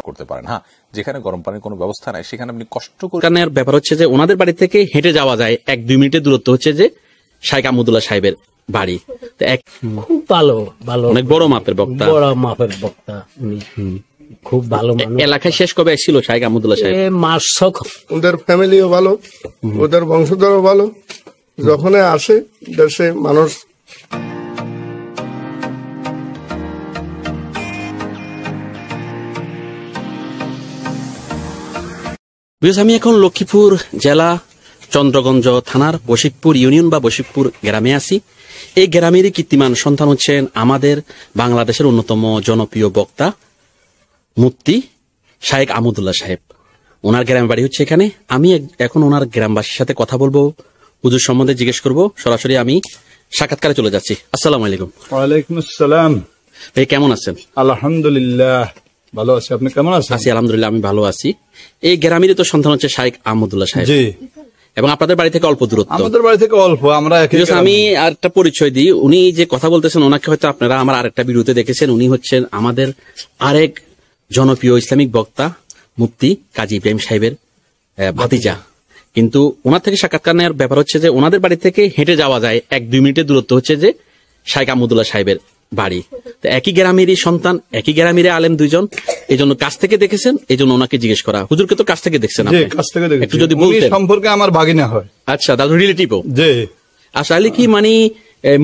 করতে পারেন। হ্যাঁ, যেখানে গরম পানির কোনো ব্যবস্থা নাই সেখানে আপনি কষ্ট করে ব্যাপার হচ্ছে যে ওনাদের বাড়ি থেকে হেঁটে যাওয়া যায় 1-2 মিনিটের দূরত্ব হচ্ছে যে শাইখ আহমদুল্লাহ সাহেবের বাড়ি। খুব ভালো ভালো অনেক বড় মাপের বক্তা, বড় মাপের বক্তা উনি, খুব ভালো মানুষ। এলাকায় শেষ কবে এসেছিল শাইখ আহমদুল্লাহ সাহেব? মাস 6। ওদের ফ্যামিলিও ভালো, ওদের বংশধরও ভালো। যখন আসে দেশে মানুষ আমি এখন লক্ষ্মীপুর জেলা চন্দ্রগঞ্জ থানার বশিকপুর ইউনিয়ন বা বশিকপুর গ্রামে আছি। এই গ্রামেরই কীর্তিমান সন্তান হচ্ছেন আমাদের বাংলাদেশের অন্যতম জনপ্রিয় বক্তা মুফতি শাইখ আহমদুল্লাহ সাহেব। ওনার গ্রামের বাড়ি হচ্ছে এখানে। আমি এখন ওনার গ্রামবাসীর সাথে কথা বলবো, হুজুর সম্বন্ধে জিজ্ঞেস করব। সরাসরি আমি সাক্ষাৎকারে চলে যাচ্ছি। আসসালামু আলাইকুম। ওয়ালাইকুম আসসালাম। ভাই কেমন আছেন? আলহামদুলিল্লাহ ভালো আছি, আপনি কেমন আছেন? আছি আলহামদুলিল্লাহ, আমি ভালো আছি। এই গ্রামেরই তো সন্তান হচ্ছে শাইখ আহমদুল্লাহ সাহেব। জি। এবং আপনাদের বাড়ি থেকে অল্প দূরত্ব। আমাদের বাড়ি থেকে অল্প, আমরা আমি আরেকটা পরিচয় দিই। উনি যে কথা বলতেছেন ওনাকে হয়তো আপনারা আমার আরেকটা ভিডিওতে দেখেছেন। উনি হচ্ছেন আমাদের আরেক জনপ্রিয় ইসলামিক বক্তা মুফতি কাজী ইব্রাহিম সাহেবের ভাতিজা। কিন্তু ওনার থেকে সাক্ষাৎকার নেওয়ার ব্যাপার হচ্ছে যে ওনাদের বাড়ি থেকে হেঁটে যাওয়া যায় 1-2 মিনিটের দূরত্ব হচ্ছে যে শাইখ আহমদুল্লাহ সাহেবের বাড়ি। তো একই গ্রামেরই সন্তান, একই গ্রামেরই আলেম দুইজন, এই জন্য কাছ থেকে দেখেছেন, এই জন্য ওনাকে জিজ্ঞেস করা। হুজুরকে তো কাছ থেকে দেখছেন আপনি? কাছ থেকে দেখেছি। একটু যদি বলতেন। সম্পর্কে আমার ভাগিনা হয়। আচ্ছা, তাহলে রিলেটিভও? জি। আসলে কি মানে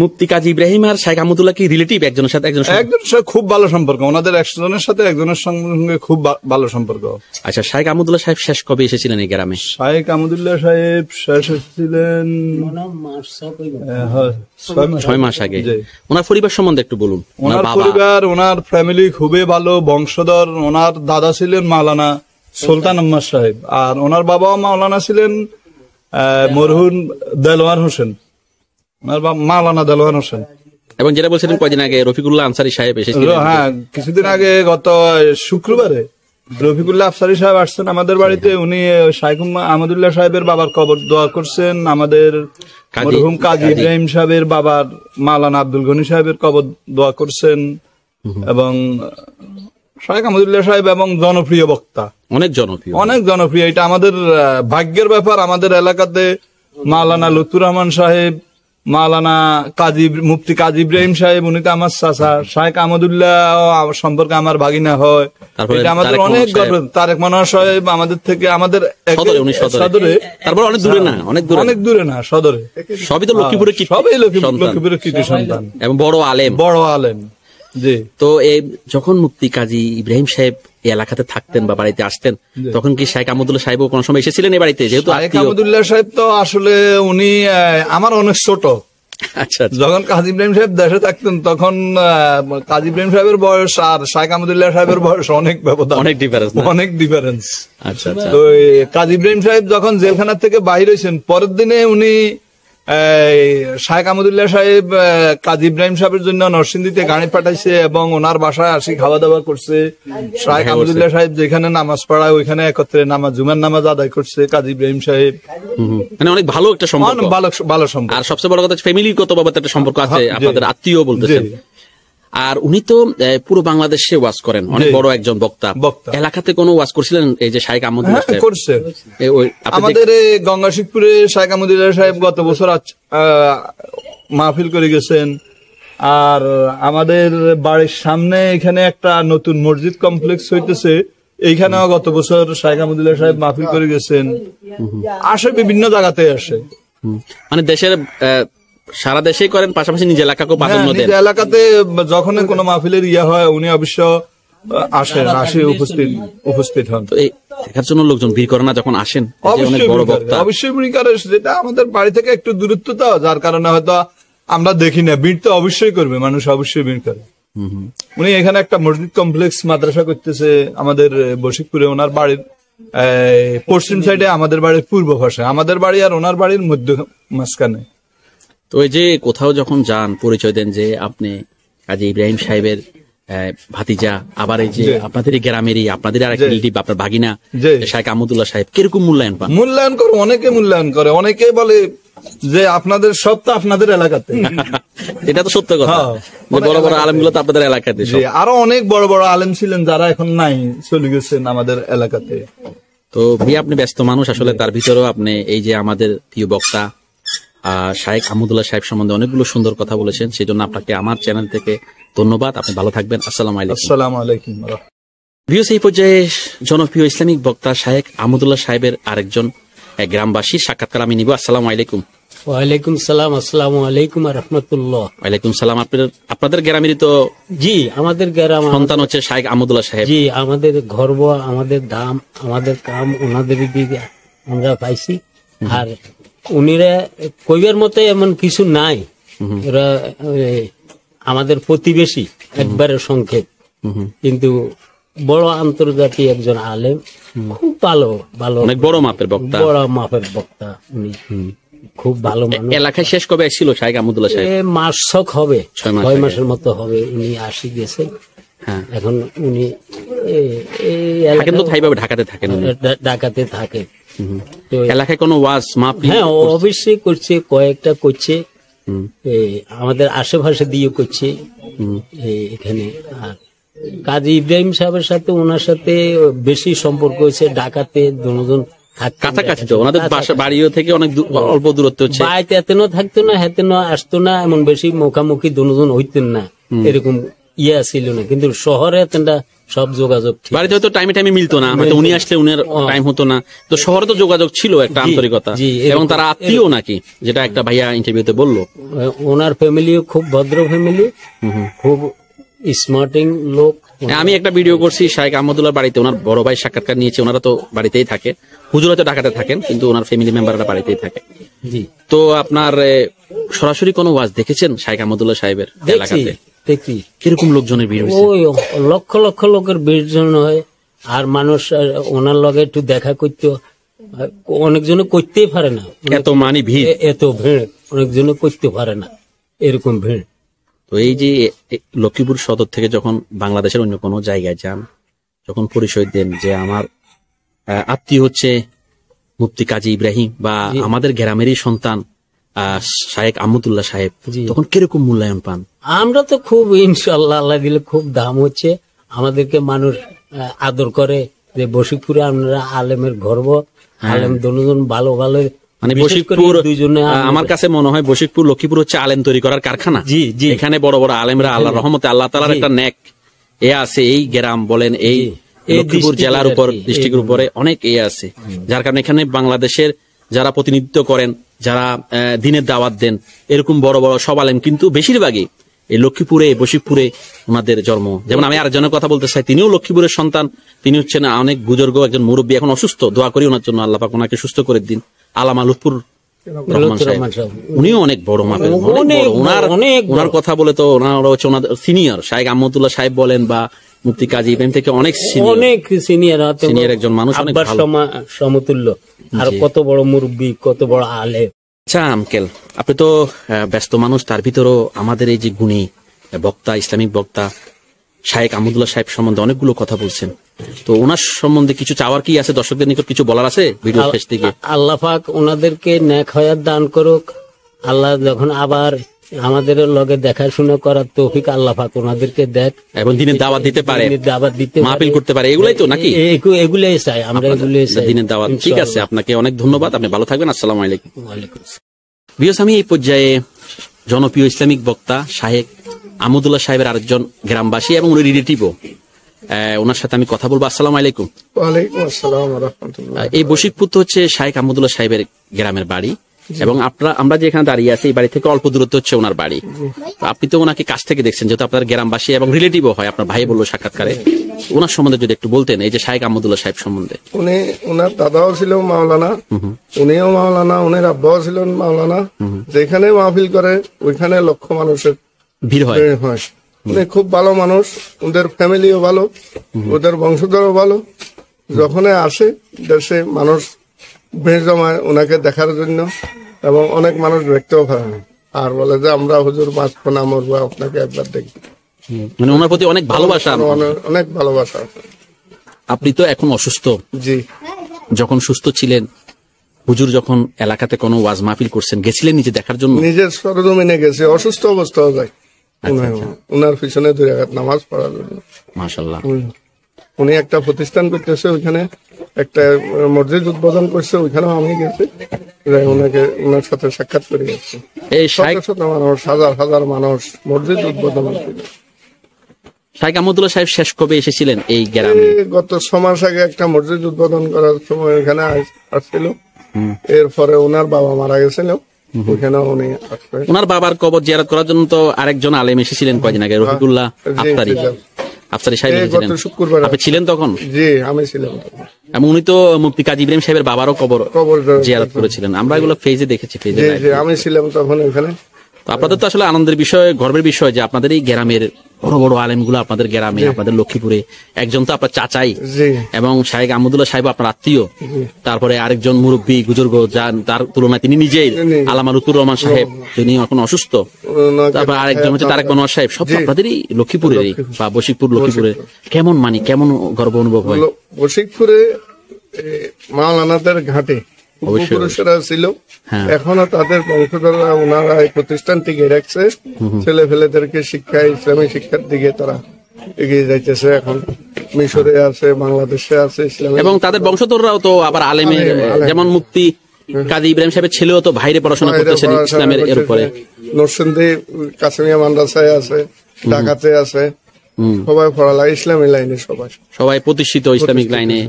মুফতি কাজী ইব্রাহিম আর শাইখ আহমদুল্লাহ কি রিলেটিভ? একজনের সাথে একজনের খুব ভালো সম্পর্ক ওনাদের, একজনের সাথে একজনের সঙ্গে খুব ভালো সম্পর্ক। আচ্ছা, শাইখ আহমদুল্লাহ সাহেব শেষ কবে এসেছিলেন এই গ্রামে? শাইখ আহমদুল্লাহ সাহেব শেষ এসেছিলেন 6 মাস আগে। ওনার পরিবার সম্বন্ধে একটু বলুন। ওনার পরিবার, ওনার ফ্যামিলি খুবই ভালো, বংশধর। ওনার দাদা ছিলেন মাওলানা সুলতান আহমদ সাহেব, আর ওনার বাবা মাওলানা ছিলেন মরহুম দেলোয়ার হোসেন, ওনার বাবা মাওলানা দেলোয়ার হোসেন। এবং যেটা বলছিলেন কয়দিন আগে রফিকুল্লাহ আনসারী সাহেব এসেছিলেন। হ্যাঁ, কিছুদিন আগে গত শুক্রবারে রফিকুল্লাহ আফসারী সাহেব আসছেন আমাদের বাড়িতে। উনি শাইখ আহমদুল্লাহ সাহেবের বাবার কবর দোয়া করছেন, আমাদের মরহুম কাজী ইব্রাহিম সাহেবের বাবার মাওলানা আব্দুল গনি সাহেবের কবর দোয়া করছেন। এবং শাইখ আহমদুল্লাহ সাহেব এবং জনপ্রিয় বক্তা, অনেক জনপ্রিয়। এটা আমাদের ভাগ্যের ব্যাপার। আমাদের এলাকাতে মাওলানা লুৎফুর রহমান সাহেব, মাওলানা মুফতি কাজী ইব্রাহিম সাহেব, উনি তো আমার চাচা। শাইখ আহমদুল্লাহ সম্পর্কে আমার ভাগিনা হয়। এটা আমাদের অনেক গর্ব। তারেক মনোয়ার সাহেব আমাদের থেকে, আমাদের সদরে, তারপর অনেক দূরে না, সদরে। সবই তো লক্ষ্মীপুরের কৃতি সন্তান এবং বড় আলেম। জি। তো যখন মুফতি কাজী ইব্রাহিম সাহেব এই এলাকাতে থাকতেন বা বাড়িতে আসতেন, তখন কি শাইখ আহমদুল্লাহ সাহেব কোনো সময় এসেছিলেন এই বাড়িতে? যেহেতু শাইখ আহমদুল্লাহ সাহেব তো আসলে উনি আমার অনেক ছোট। আচ্ছা, যখন কাজী ইব্রাহিম সাহেব দেশে থাকতেন তখন কাজী ইব্রাহিম সাহেবের বয়স আর শাইখ আহমদুল্লাহ সাহেবের বয়স অনেক ব্যবধান, অনেক ডিফারেন্স। আচ্ছা। তো কাজী ইব্রাহিম সাহেব যখন জেলখানা থেকে বাহির হয়েছেন, পরের দিনে উনি শাইখ আহমদুল্লাহ সাহেব কাজী ইব্রাহিম সাহেবের জন্য নরসিংদীতে গাড়ি পাঠাইছে এবং ওনার বাসায় আসি খাওয়া দাওয়া করছে। শাইখ আহমদুল্লাহ সাহেব যেখানে নামাজ পড়ায় ওইখানে একত্রে জুমার নামাজ আদায় করছে কাজী ইব্রাহিম সাহেব। মানে অনেক ভালো একটা সম্পর্ক, ভালো সম্পর্ক। আর সবচেয়ে বড় কথা ফ্যামিলিগত ভাবে একটা সম্পর্ক আছে, আপনাদের আত্মীয় বলতেছেন। আর উনি তো পুরো বাংলাদেশে ওয়াজ করেন, অনেক বড় একজন বক্তা। এলাকাতে কোনো ওয়াজ করছিলেন এই যে শাইখ আহমদুল্লাহ সাহেব? করছেন। আমাদের গঙ্গাশিকপুরে শাইখ আহমদুল্লাহ সাহেব গত বছর মাহফিল করে গেছেন। আর আমাদের বাড়ির সামনে এখানে একটা নতুন মসজিদ কমপ্লেক্স হইতেছে, এইখানেও গত বছর শাইখ আহমদুল্লাহ সাহেব মাহফিল করে গেছেন। আসে, বিভিন্ন জায়গাতে আসে, মানে দেশের সারা দেশেই করেন, পাশাপাশি নিজ এলাকাকেও প্রাধান্য দেন। নিজ এলাকাতে যখন কোনো মাহফিলের হয় উনি অবশ্য আসে, উপস্থিত হন। তো এই দেখার জন্য লোকজন ভিড় করে না যখন আসেন? অবশ্যই ভিড় করে। যেটা আমাদের বাড়ি থেকে একটু দূরত্ব তো, যার কারণে হয়তো আমরা দেখি না। ভিড় তো অবশ্যই করবে, মানুষ অবশ্যই ভিড় করে। উনি এখানে একটা মসজিদ কমপ্লেক্স মাদ্রাসা করতেছে আমাদের বশিকপুরে। ওনার বাড়ির পশ্চিম সাইডে, আমাদের বাড়ির পূর্ব পাশে। আমাদের বাড়ি আর ওনার বাড়ির মধ্য মাঝখানে। তো এই যে কোথাও যখন যান পরিচয় দেন যে আপনি কাজী ইব্রাহিম সাহেবের ভাতিজা, আবার এই যে আপনাদের গ্রামেরই আপনাদের আর রিলেটিভ আপনার ভাগিনা শাইখ আহমদুল্লাহ সাহেব, কিরকম মূল্যায়ন পান? মূল্যায়ন করে, অনেকে মূল্যায়ন করে। অনেকে বলে যে আপনাদের সব তো আপনাদের এলাকাতে। এটা তো সত্য কথা, হ্যাঁ, যে বড় বড় আলেমগুলো তো আপনাদের এলাকাতে সব। জি, আরো অনেক বড় বড় আলেম ছিলেন যারা এখন নাই, চলে গেছেন আমাদের এলাকাতে। তো ভাই আপনি ব্যস্ত মানুষ আসলে, তার ভিতরেও আপনি এই যে আমাদের প্রিয় বক্তা শায়েখ আহমদুল্লাহ সাহেব সম্বন্ধে অনেকগুলো সুন্দর কথা বলেছেন, সেই জন্য আপনাকে আমার চ্যানেল থেকে ধন্যবাদ। আপনি ভালো থাকবেন। আসসালামু আলাইকুম। আসসালামু আলাইকুম। ভিউস, এই পর্যায়ে জনপ্রিয় ইসলামিক বক্তা শায়েখ আহমদুল্লাহ সাহেবের আরেকজন গ্রামবাসীর সাক্ষাৎকার আমি নিব। আসসালামু আলাইকুম। ওয়ালাইকুম সালাম। আসসালামু আলাইকুম রহমতুল্লাহ। ওয়ালাইকুম সালাম। আপনাদের গ্রামেরই তো জি, আমাদের গ্রাম, সন্তান হচ্ছে শায়েখ আহমদুল্লাহ সাহেব। জি, আমাদের গর্ব, আমাদের দাম, আমাদের কাম ওনাদের দিকে আমরা পাইছি। আর উনিরা কইবার মতো এমন কিছু নাই, এরা আমাদের প্রতিবেশী একবারে সংক্ষেপ, কিন্তু বড় আন্তর্জাতিক একজন আলেম, খুব ভালো ভালো অনেক বড় মাপের বক্তা, বড় মাপের বক্তা উনি, খুব ভালো মানুষ। এলাকায় শেষ কবে ছিল শায়েখ আহমদুল্লাহ সাহেব? মাস ছক হবে, 6 মাস 6 মাসের মতো হবে উনি আসি গেছে। হ্যাঁ, এখন উনি থাকেন তো থাইভাবে ঢাকাতে থাকেন উনি। ঢাকাতে থাকে। তো এলাকায় কোনো ওয়াজ মাহফিল? হ্যাঁ, অবশ্যই করছে, কয়েকটা করছে, আমাদের আশেপাশে দিয়ে করছে এখানে। আর কাজী ইব্রাহিম সাহেবের সাথে ওনার সাথে বেশি সম্পর্ক হয়েছে, ঢাকাতে দুজন কাছাকাছি, তো ওনাদের বাসা বাড়িও থেকে অনেক অল্প দূরত্ব হচ্ছে। বাড়িতে এতেনও থাকতো না, হেতেনও আসতো না, এমন বেশি মুখামুখি দুজন হইতেন না, এরকম ইয়া ছিল না। কিন্তু শহরে এতটা সব যোগাযোগ ঠিক। বাড়িতে হয়তো টাইমে টাইমে মিলতো না, হয়তো উনি আসলে উনার টাইম হতো না, তো শহরে তো যোগাযোগ ছিল, একটা আন্তরিকতা, এবং তারা আত্মীয় নাকি, যেটা একটা ভাইয়া ইন্টারভিউতে বললো। ওনার ফ্যামিলিও খুব ভদ্র ফ্যামিলি, খুব স্মার্টিং লোক। আমি একটা ভিডিও করছি শায়েখ আহমদুল্লাহর বাড়িতে, ওনার বড় ভাই সাক্ষাৎকার নিয়েছে। ওনারা তো বাড়িতেই থাকে, হুজুর হয়তো ঢাকাতে থাকেন, কিন্তু ওনার ফ্যামিলি মেম্বাররা বাড়িতেই থাকে। জি, তো আপনার সরাসরি কোনো ওয়াজ দেখেছেন শায়েখ আহমদুল্লাহ সাহেবের এলাকাতে? দেখি কিরকম লোকজনের ভিড় হয়েছে? ওই লক্ষ লক্ষ লোকের বির্জন হয়। আর মানুষ ওনার লগে একটু দেখা করতে অনেকজনে করতেই পারে না, এত মানি ভিড়, এত ভিড় অনেকজনে করতে পারে না, এরকম ভিড়। তো এই যে লক্ষ্মীপুর সদর থেকে যখন বাংলাদেশের অন্য কোনো জায়গায় যান, যখন পরিচয় দেন যে আমার আত্মীয় হচ্ছে মুফতি কাজী ইব্রাহিম বা আমাদের গ্রামেরই সন্তান শায়েখ আহমদুল্লাহ সাহেব, তখন কিরকম মূল্যায়ন পান? আমরা তো খুব, ইনশাল্লাহ আল্লাহ দিলে খুব দাম হচ্ছে, আমাদেরকে মানুষ আদর করে, যে বশিকপুরে আমরা আলেমের গর্ব, আলেম দুজন ভালো ভালো। মানে বশিকপুর, আমার কাছে মনে হয় বশিকপুর লক্ষ্মীপুর হচ্ছে আলেম তৈরি করার কারখানা। জি জি, এখানে বড় বড় আলেমরা আল্লাহর রহমতে, আল্লাহ তাআলার একটা নেক এ আছে, এই গ্রাম বলেন, এই লক্ষ্মীপুর জেলার উপর, ডিস্ট্রিক্টের উপরে অনেক এ আছে, যার কারণে এখানে বাংলাদেশের যারা প্রতিনিধিত্ব করেন, যারা দিনের দাওয়াত দেন, এরকম বড় বড় সব আলেম কিন্তু বেশিরভাগই এই লক্ষ্মীপুরে, বশিকপুরে ওনাদের জন্ম। যেমন আমি আরেকজনের কথা বলতে চাই, তিনিও লক্ষ্মীপুরের সন্তান, তিনি হচ্ছেন অনেক বুজুর্গ একজন মুরব্বী, এখন অসুস্থ, দোয়া করি ওনার জন্য, আল্লাহ পাক ওনাকে সুস্থ করে দিন। আলামা লুৎফুর রহমান সাহেব, উনিও অনেক বড় মাপের, ওনার কথা বলে তো ওনারা হচ্ছে ওনাদের সিনিয়র। শায়েখ আহমদুল্লাহ সাহেব বলেন বা মুফতি কাজী ইব্রাহিম থেকে অনেক সিনিয়র একজন মানুষ, অনেক ভালো সমতুল্য। আর কত বড় মুরব্বী, কত বড় আলেম। আচ্ছা আঙ্কেল, আপনি তো ব্যস্ত মানুষ, তার ভিতরেও আমাদের এই যে গুণী বক্তা, ইসলামিক বক্তা শায়েখ আহমদুল্লাহ সাহেব সম্বন্ধে অনেকগুলো কথা বলছেন, তো ওনার সম্বন্ধে কিছু চাওয়ার কি আছে? দর্শকদের নিকট কিছু বলার আছে ভিডিও শেষ থেকে? আল্লাহ পাক ওনাদেরকে নেক হায়াত দান করুক। আল্লাহ যখন আবার আমাদের লগে দেখাশোনা করার তৌফিক আল্লাহ পাক ওনাদেরকে দেখ, এবং দিনের দাওয়াত দিতে পারে, দাওয়াত দিতে মাহফিল করতে পারে, এগুলাই তো নাকি? এগুলাই চাই আমরা, এগুলাই চাই, দিনের দাওয়াত। ঠিক আছে, আপনাকে অনেক ধন্যবাদ, আপনি ভালো থাকবেন। আসসালামু আলাইকুম। ওয়ালাইকুম। বিয়স, আমি এই পর্যায়ে জনপ্রিয় ইসলামিক বক্তা শায়েখ আহমদুল্লাহ সাহেবের আরেকজন গ্রামবাসী এবং উনি রিলেটিভও, ওনার সাথে আমি কথা বলবো। আসসালামু আলাইকুম। ওয়ালাইকুম আসসালাম ওয়া রাহমাতুল্লাহ। এই বশিকপুর তো হচ্ছে শায়েখ আহমদুল্লাহ সাহেবের গ্রামের বাড়ি, এবং আমরা যেখানে দাঁড়িয়ে আছি এই বাড়ি থেকে অল্প দূরত্ব হচ্ছে ওনার বাড়ি। তো আপনি তো ওনাকে কাছ থেকে দেখছেন, যেহেতু আপনার গ্রামবাসী এবং রিলেটিভও হয়, আপনার ভাই বললো সাক্ষাৎকারে, ওনার সম্বন্ধে যদি একটু বলতেন, এই যে শায়েখ আহমদুল্লাহ সাহেব সম্বন্ধে। ওনার দাদাও ছিল মাওলানা, উনিও মাওলানা, উনির আব্বাও ছিলেন মাওলানা। যেখানে মাহফিল করে ওইখানে লক্ষ মানুষের ভিড় হয়। উনি খুব ভালো মানুষ, ওদের ফ্যামিলিও ভালো, ওদের বংশধরও ভালো। যখন আসে দেশে মানুষ ভিড় জমায় ওনাকে দেখার জন্য, এবং অনেক মানুষ দেখতেও পারে না, আর বলে যে আমরা হুজুর মাঝখানে মরবো, আপনাকে একবার দেখি। মানে ওনার প্রতি অনেক ভালোবাসা, অনেক ভালোবাসা। আপনি তো এখন অসুস্থ, জি, যখন সুস্থ ছিলেন হুজুর যখন এলাকাতে কোনো ওয়াজ মাহফিল করছেন, গেছিলেন নিজে দেখার জন্য? নিজের সরজমিনে গেছে, অসুস্থ অবস্থাও যায় উনার পিছনে 2 রাকাত নামাজ পড়ার জন্য। মাশাআল্লাহ। উনি একটা প্রতিষ্ঠান করতেছে, ওইখানে একটা মসজিদ উদ্বোধন করছে, ওইখানেও আমি গেছি, ওনার সাথে সাক্ষাৎ করে গেছি। এই শত শত মানুষ, হাজার হাজার মানুষ মসজিদ উদ্বোধন ছিল। শাইখ আহমদুল্লাহ সাহেব শেষ কবে এসেছিলেন এই গ্রামে? গত 6 মাস আগে একটা মসজিদ উদ্বোধন করার সময় এখানে আসছিল। এরপরে ওনার বাবা মারা গেছিল, ওইখানে উনি আসলেন। ওনার বাবার কবর জিয়ারত করার জন্য তো আরেকজন আলেম এসেছিলেন কয়দিন আগে, রফিকুল্লাহ আফতারি সাহেব এসেছিলেন। শুক্রবার আপনি ছিলেন তখন? জি, আমি ছিলাম। এবং উনি তো মুফতি কাজী ইব্রাহিম সাহেবের বাবারও কবর জিয়ারত করেছিলেন, আমরা এগুলো ফেজে দেখেছি। আমি ছিলাম তখন এখানে। তো আপনাদের তো আসলে আনন্দের বিষয়, গর্বের বিষয় যে আপনাদের এই গ্রামের বড় বড় আলেমগুলো আপনাদের গ্রামে, আপনাদের লক্ষ্মীপুরে। একজন তো আপনার চাচাই, এবং শাইখ আহমদুল্লাহ সাহেব আপনার আত্মীয়। তারপরে আরেকজন মুরব্বী বুজুর্গ, যান তার তুলনায় তিনি নিজেই আল্লামা লুতুর রহমান সাহেব, তিনি এখন অসুস্থ। তারপর আরেকজন হচ্ছে তারেক মনোয়ার সাহেব, সব আপনাদেরই লক্ষ্মীপুরেরই বা বশিকপুর লক্ষ্মীপুরের। কেমন কেমন গর্ব অনুভব হয়? বশিকপুরে মাওলানাদের ঘাটে পুরুষেরা ছিল, এখনো তাদের বংশধররা, ওনারা এই প্রতিষ্ঠান টিকে রাখছে। ছেলে ফেলেদেরকে শিক্ষা, ইসলামী শিক্ষার দিকে তারা এগিয়ে যাইতেছে। এখন মিশরে আছে, বাংলাদেশে আছে ইসলামী, এবং তাদের বংশধররাও তো আবার আলেমের, যেমন মুফতি কাজী ইব্রাহিম সাহেবের ছেলেও তো বাইরে পড়াশোনা করতেছেন ইসলামের এর উপরে। নরসিংদী কাসিমিয়া মাদ্রাসায় আছে, ঢাকাতে আছে, সবাই পড়ালেখা ইসলামী লাইনে, সবাই প্রতিষ্ঠিত ইসলামিক লাইনে।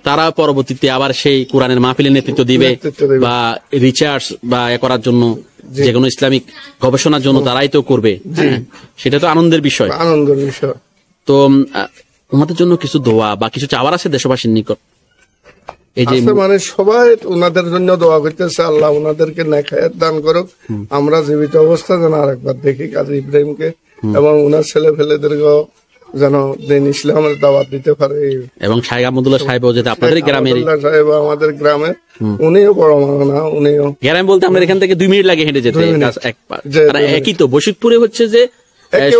তারা পরবর্তীতে আবার সেই কোরআনের মাহফিলের নেতৃত্ব দিবে বা রিসার্চ বা করার জন্য, যে কোনো ইসলামিক গবেষণার জন্য তারাই তো করবে। সেটা তো আনন্দের বিষয়। তো ওনাদের জন্য কিছু দোয়া বা কিছু চাওয়ার আছে দেশবাসীর নিকট? এই যে সবাই ওনাদের জন্য দোয়া করতেছে, আল্লাহ ওনাদেরকে নেখায়াত দান করুক। আমরা জীবিত অবস্থা যেন আরেকবার দেখি কাজী ইব্রাহিমকে, এবং ওনার ছেলে ফেলেদেরকেও যেন দিন ইসলামের দাওয়াত দিতে পারে। এবং শাইখ আহমদুল্লাহ সাহেব যেটা আপনাদের গ্রামের, আমাদের গ্রামে, উনিও বড় মানা, উনিও গ্রাম বলতে আমরা এখান থেকে 2 মিনিট লাগে হেঁটে যেতে। একই তো বশিকপুরে হচ্ছে যে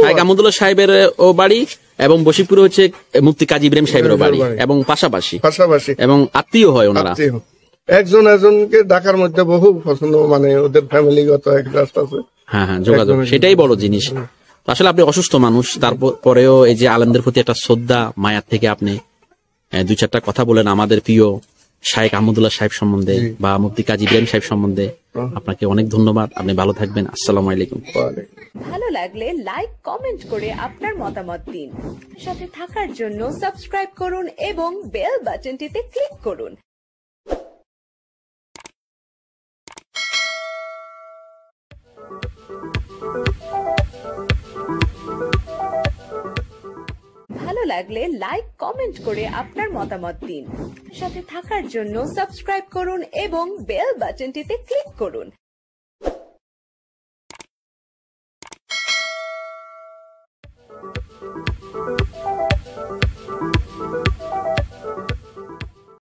শাইখ আহমদুল্লাহ সাহেবের ও বাড়ি, এবং বশিকপুরে হচ্ছে মুফতি কাজী ইব্রাহিম সাহেবের বাড়ি, এবং পাশাপাশি এবং আত্মীয় হয় ওনারা। একজন একজনকে ঢাকার মধ্যে বহু পছন্দ, ওদের ফ্যামিলিগত অ্যাডজাস্ট আছে। হ্যাঁ, যোগাযোগ, সেটাই বড় জিনিস। আসলে আপনি অসুস্থ মানুষ, তারপরেও এই যে আলেমদের প্রতি একটা শ্রদ্ধা, মায়ার থেকে আপনি 2-4টা কথা বলেন আমাদের প্রিয় শাইখ আহমদুল্লাহ সাহেব সম্বন্ধে বা মুফতি কাজী ইব্রাহিম সাহেব সম্বন্ধে। আপনাকে অনেক ধন্যবাদ, আপনি ভালো থাকবেন। আসসালামু আলাইকুম। ভালো লাগলে লাইক, কমেন্ট করে আপনার মতামত দিন। সাথে থাকার জন্য সাবস্ক্রাইব করুন এবং বেল বাটনটিতে ক্লিক করুন। ভালো লাগলে লাইক, কমেন্ট করে আপনার মতামত দিন। সাথে থাকার জন্য সাবস্ক্রাইব করুন এবং বেল বাটনটিতে ক্লিক করুন।